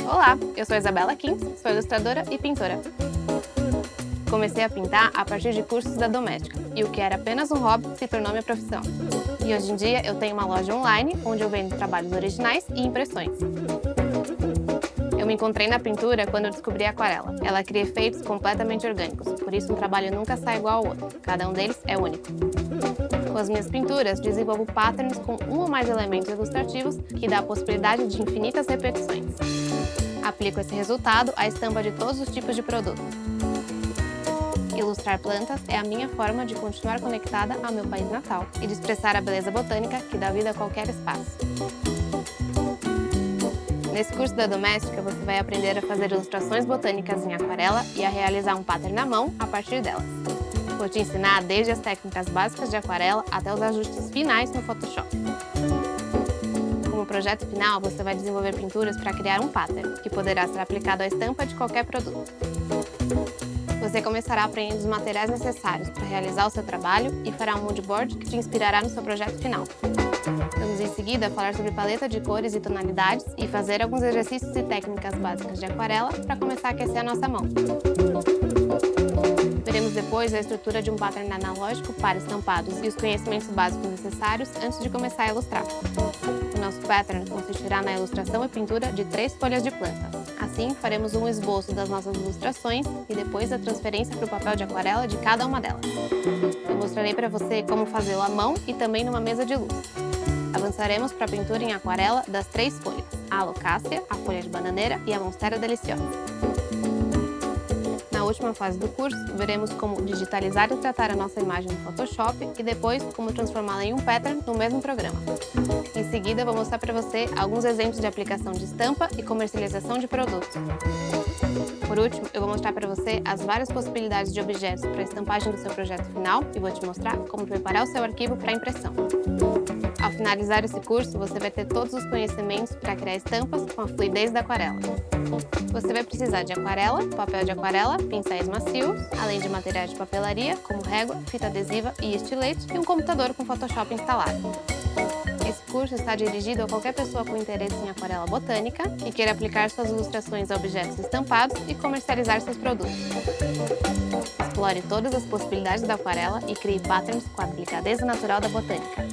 Olá, eu sou a Isabela Kins, sou ilustradora e pintora. Comecei a pintar a partir de cursos da Doméstica, e o que era apenas um hobby se tornou minha profissão. E hoje em dia eu tenho uma loja online, onde eu vendo trabalhos originais e impressões. Eu me encontrei na pintura quando eu descobri a aquarela. Ela cria efeitos completamente orgânicos, por isso um trabalho nunca sai igual ao outro, cada um deles é único. Com as minhas pinturas, desenvolvo patterns com um ou mais elementos ilustrativos que dá a possibilidade de infinitas repetições. Aplico esse resultado à estampa de todos os tipos de produtos. Ilustrar plantas é a minha forma de continuar conectada ao meu país natal e de expressar a beleza botânica que dá vida a qualquer espaço. Nesse curso da Doméstica, você vai aprender a fazer ilustrações botânicas em aquarela e a realizar um pattern na mão a partir delas. Vou te ensinar desde as técnicas básicas de aquarela até os ajustes finais no Photoshop. Como projeto final, você vai desenvolver pinturas para criar um pattern, que poderá ser aplicado à estampa de qualquer produto. Você começará aprendendo os materiais necessários para realizar o seu trabalho e fará um mood board que te inspirará no seu projeto final. Vamos em seguida falar sobre paleta de cores e tonalidades e fazer alguns exercícios e técnicas básicas de aquarela para começar a aquecer a nossa mão. Veremos depois a estrutura de um pattern analógico para estampados e os conhecimentos básicos necessários antes de começar a ilustrar. O nosso pattern consistirá na ilustração e pintura de 3 folhas de planta. Assim, faremos um esboço das nossas ilustrações e depois a transferência para o papel de aquarela de cada uma delas. Eu mostrarei para você como fazê-lo à mão e também numa mesa de luz. Avançaremos para a pintura em aquarela das 3 folhas, a alocácia, a folha de bananeira e a monstera deliciosa. Na última fase do curso, veremos como digitalizar e tratar a nossa imagem no Photoshop e depois como transformá-la em um pattern no mesmo programa. Em seguida, vou mostrar para você alguns exemplos de aplicação de estampa e comercialização de produtos. Por último, eu vou mostrar para você as várias possibilidades de objetos para a estampagem do seu projeto final e vou te mostrar como preparar o seu arquivo para impressão. Ao finalizar esse curso, você vai ter todos os conhecimentos para criar estampas com a fluidez da aquarela. Você vai precisar de aquarela, papel de aquarela, pincéis macios, além de materiais de papelaria, como régua, fita adesiva e estilete, e um computador com Photoshop instalado. Esse curso está dirigido a qualquer pessoa com interesse em aquarela botânica e queira aplicar suas ilustrações a objetos estampados e comercializar seus produtos. Explore todas as possibilidades da aquarela e crie patterns com a delicadeza natural da botânica.